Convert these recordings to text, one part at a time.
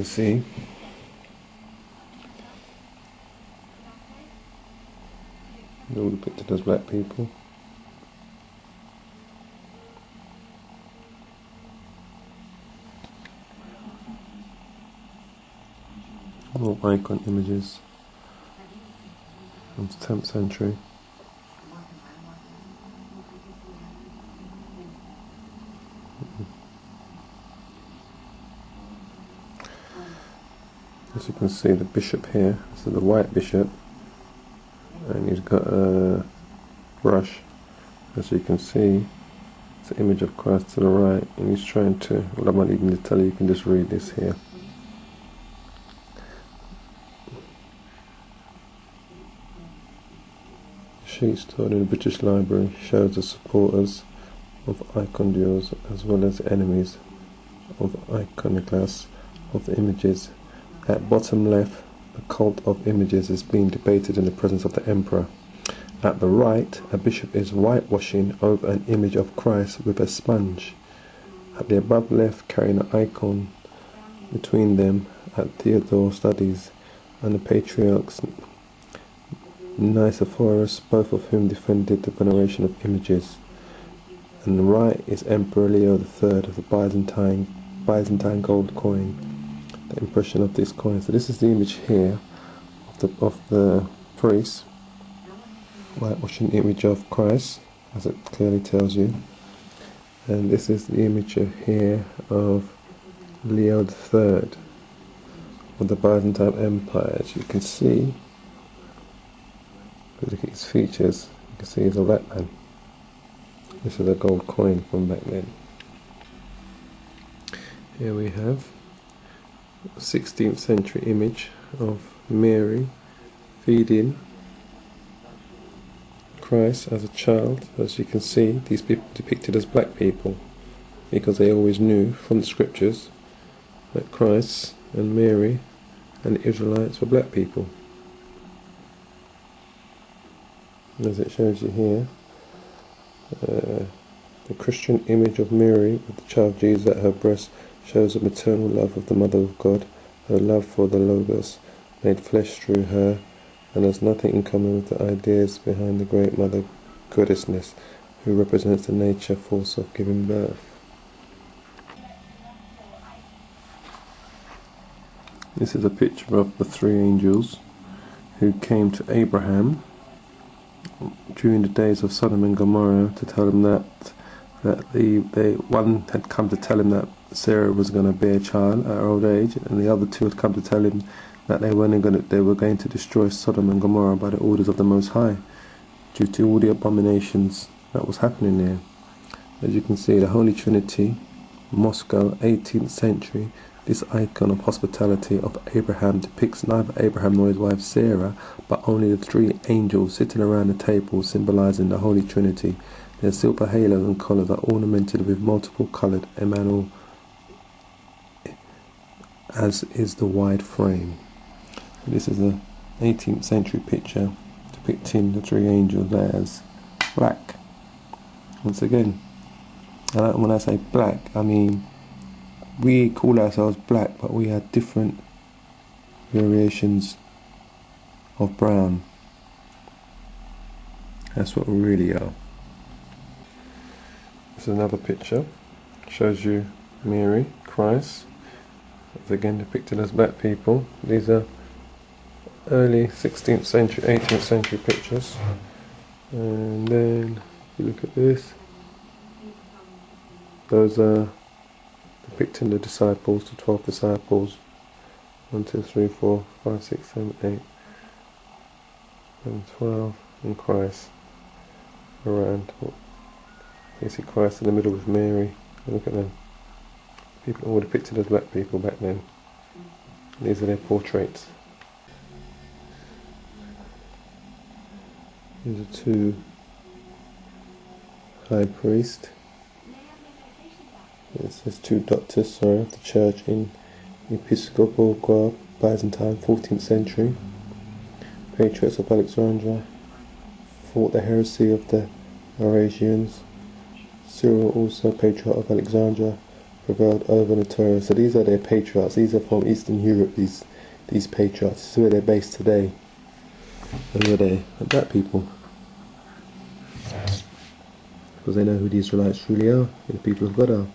see, they're all depicted as black people. More icon images from the 10th century. As you can see, the bishop here, this is the white bishop, and he's got a brush. As you can see, it's the image of Christ to the right, and he's trying to, well, I'm not even to tell you can just read this here. The sheet stored in the British Library shows the supporters of icon duels as well as enemies of iconoclasts of the images. At bottom left, the cult of images is being debated in the presence of the emperor. At the right, a bishop is whitewashing over an image of Christ with a sponge. At the above left, carrying an icon between them, at Theodore studies and the patriarchs Nicephorus, both of whom defended the veneration of images. And the right is Emperor Leo III of the Byzantine gold coin. The impression of this coin. So this is the image here of the priest whitewashing image of Christ, as it clearly tells you. And this is the image here of Leo III of the Byzantine Empire. As you can see, if you look at his features, you can see he's a black man. This is a gold coin from back then. Here we have a 16th century image of Mary feeding Christ as a child. As you can see, these people depicted as black people because they always knew from the scriptures that Christ and Mary and the Israelites were black people. As it shows you here, the Christian image of Mary with the child Jesus at her breast shows the maternal love of the Mother of God, her love for the Logos made flesh through her, and has nothing in common with the ideas behind the great Mother Goddessness, who represents the nature force of giving birth. This is a picture of the three angels who came to Abraham during the days of Sodom and Gomorrah to tell him that one had come to tell him that Sarah was going to bear a child at her old age, and the other two had come to tell him that they were going to destroy Sodom and Gomorrah by the orders of the Most High, due to all the abominations that was happening there. As you can see, the Holy Trinity, Moscow, 18th century. This icon of hospitality of Abraham depicts neither Abraham nor his wife Sarah, but only the three angels sitting around the table, symbolizing the Holy Trinity. Their silver halos and collars are ornamented with multiple colored enamel, as is the wide frame. This is an 18th century picture depicting the three angels as black. Once again, and when I say black, I mean we call ourselves black, but we have different variations of brown. That's what we really are. This is another picture. Shows you Mary, Christ. It's again depicted as black people. These are early 16th century, 18th century pictures. And then, if you look at this, those are depicting the disciples, the 12 disciples. 1, 2, 3, 4, 5, 6, 7, 8, and 12, and Christ around. You see Christ in the middle with Mary. Look at them. People all depicted as black people back then. These are their portraits. These are two high priests. There's two doctors, of the church in Episcopal Guard, Byzantine, 14th century. Patriarchs of Alexandria fought the heresy of the Eurasians. Cyril, also patriarch of Alexandria, prevailed over the Torah. So these are their patriarchs. These are from Eastern Europe. These patriarchs. This is where they're based today. And where they're black people, because they know who the Israelites truly are, who the people of God are.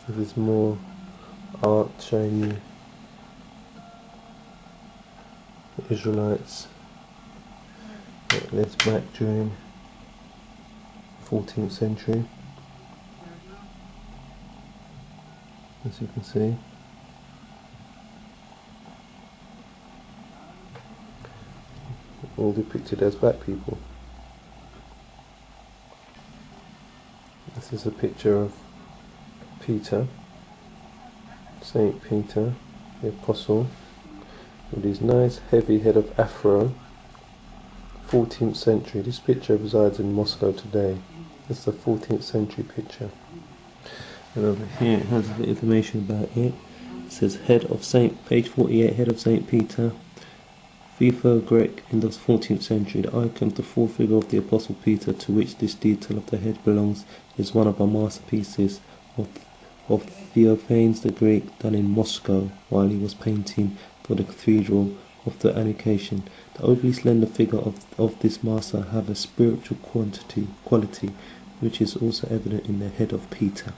This is more art showing you the Israelites that lived back during the 14th century, as you can see. All depicted as black people. This is a picture of Peter, Saint Peter, the Apostle, with his nice heavy head of afro, 14th century. This picture resides in Moscow today. This is a 14th century picture. And over here it has a bit of information about it. It says head of Saint, page 48, head of Saint Peter, FIFA Greek in the 14th century. The icon of the fourth figure of the Apostle Peter, to which this detail of the head belongs, is one of our masterpieces of Theophanes the Greek, done in Moscow while he was painting for the Cathedral of the Annunciation. The overly slender figure of this master have a spiritual quality which is also evident in the head of Peter.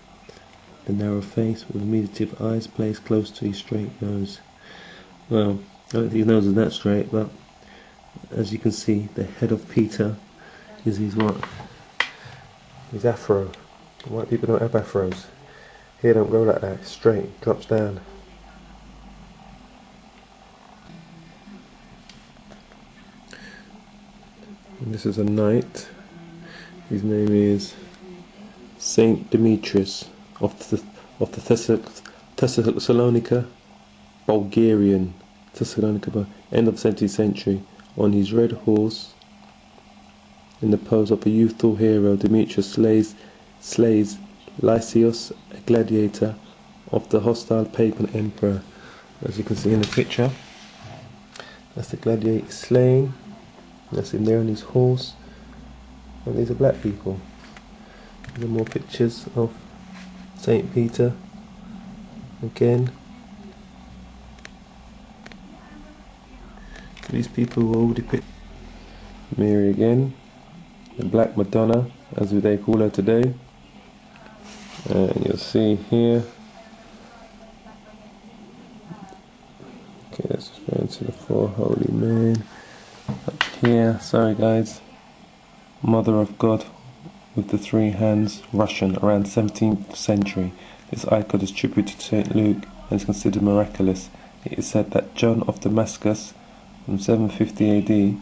The narrow face with meditative eyes placed close to his straight nose. Well, I don't think his nose is that straight, but as you can see, the head of Peter is his what? His afro. White people don't have afros. Hair don't grow like that, it's straight, it drops down. And this is a knight. His name is Saint Demetrius of the Thessalonica, Bulgarian. Thessalonica, end of the 17th century. On his red horse, in the pose of a youthful hero, Demetrius slays Lysias, a gladiator of the hostile pagan emperor. As you can see in the picture, that's the gladiator slaying. That's him there on his horse. And these are black people. These are more pictures of Saint Peter. Again, these people were all depicted. Mary again, the Black Madonna, as they call her today. And you'll see here. Okay, let's just go into the four holy men. Up here, sorry guys. Mother of God with the three hands, Russian, around 17th century. This icon is attributed to St. Luke and is considered miraculous. It is said that John of Damascus, from 750 AD,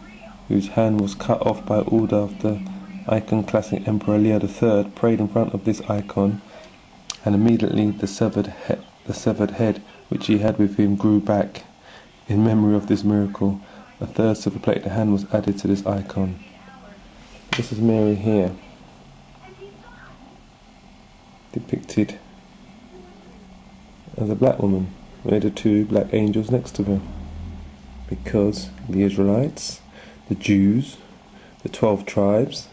whose hand was cut off by order of the iconoclastic Emperor Leo III, prayed in front of this icon, and immediately the severed head which he had with him grew back. In memory of this miracle, a third silver-plated hand was added to this icon. This is Mary here, depicted as a black woman, with the two black angels next to her, because the Israelites, the Jews, the 12 tribes,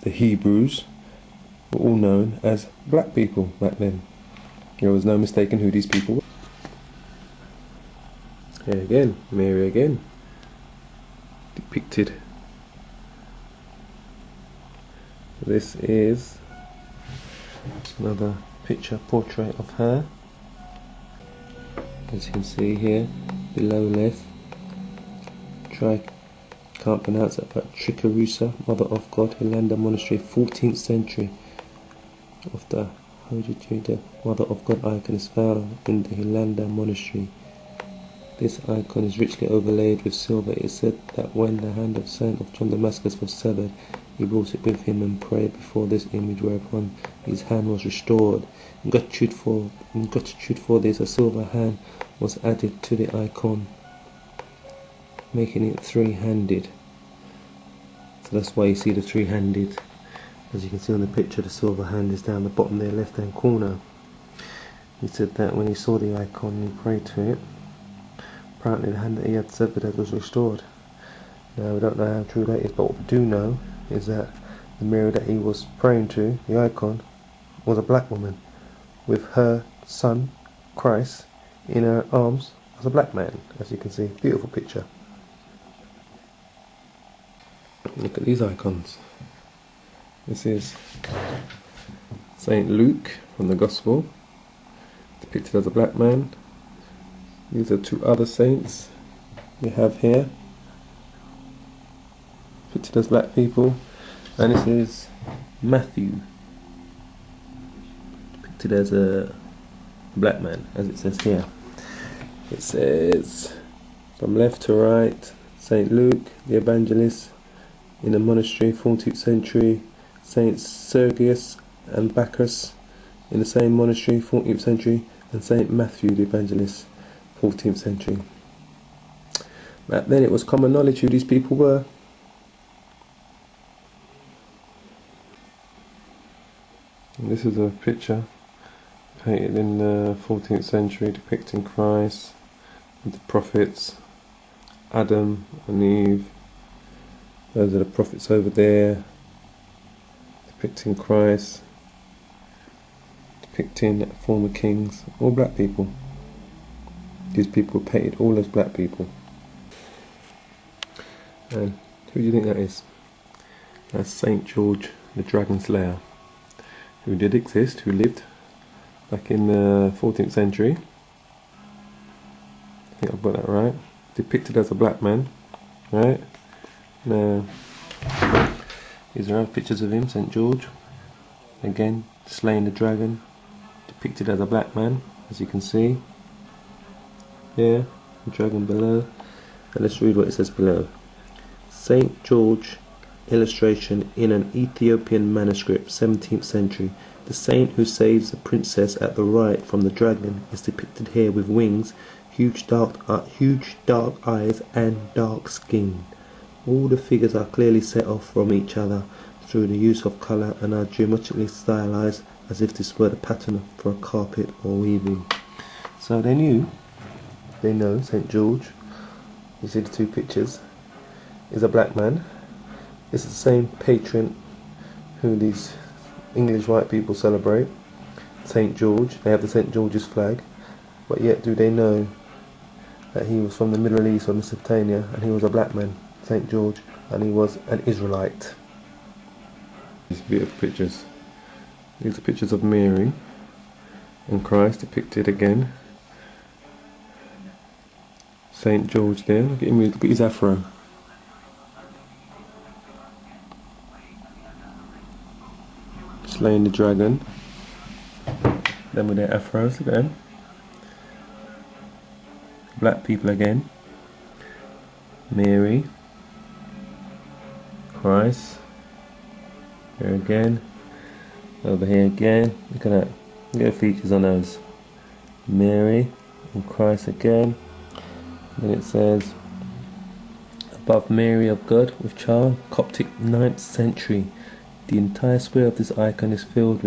the Hebrews were all known as black people back then. There was no mistaking who these people were. Here again, Mary again, depicted. This is another picture portrait of her, as you can see here below left. Can't pronounce it, but Trikarusa, Mother of God, Hilanda Monastery, 14th century. Of the Hojituda Mother of God icon is found in the Hilanda Monastery. This icon is richly overlaid with silver. It is said that when the hand of Saint of John Damascus was severed, he brought it with him and prayed before this image, whereupon his hand was restored. In gratitude for this, a silver hand was added to the icon, making it three-handed. So that's why you see the three-handed. As you can see on the picture, the silver hand is down the bottom there, left-hand corner. He said that when he saw the icon and he prayed to it, apparently the hand that he had severed was restored. Now we don't know how true that is, but what we do know is that the mirror that he was praying to, the icon, was a black woman. with her son, Christ, in her arms as a black man, as you can see. Beautiful picture. Look at these icons. This is Saint Luke from the Gospel, depicted as a black man. These are two other saints we have here, depicted as black people. And this is Matthew, depicted as a black man, as it says here. It says, from left to right, Saint Luke, the evangelist, in a monastery, 14th century. Saints Sergius and Bacchus, in the same monastery, 14th century. And Saint Matthew, the evangelist, 14th century. Back then it was common knowledge who these people were. And this is a picture painted in the 14th century depicting Christ with the prophets, Adam and Eve. Those are the prophets over there, depicting Christ, depicting former kings, all black people. These people were painted all as black people. And who do you think that is? That's Saint George the Dragon Slayer, who did exist, who lived back in the 14th century. I think I've got that right. Depicted as a black man, right? Now, these are pictures of him, Saint George, again slaying the dragon, depicted as a black man, as you can see. Yeah, the dragon below. And let's read what it says below. Saint George illustration in an Ethiopian manuscript, 17th century. The saint who saves the princess at the right from the dragon is depicted here with wings, huge dark eyes and dark skin. All the figures are clearly set off from each other through the use of colour and are geometrically stylized as if this were the pattern for a carpet or weaving. So they know St. George, you see the two pictures, is a black man. This is the same patron who these English white people celebrate, St. George. They have the St. George's flag, but yet do they know that he was from the Middle East or Mesopotamia and he was a black man, St. George, and he was an Israelite. These beautiful pictures. These are pictures of Mary and Christ depicted again. St. George there, look at him, look at his afro. Slaying the dragon. Them with their afros, look at them. Black people again. Mary. Christ. Here again. Over here again. Look at that. Look at the features on those. Mary and Christ again. Then it says, above Mary of God with child, Coptic 9th century. The entire square of this icon is filled with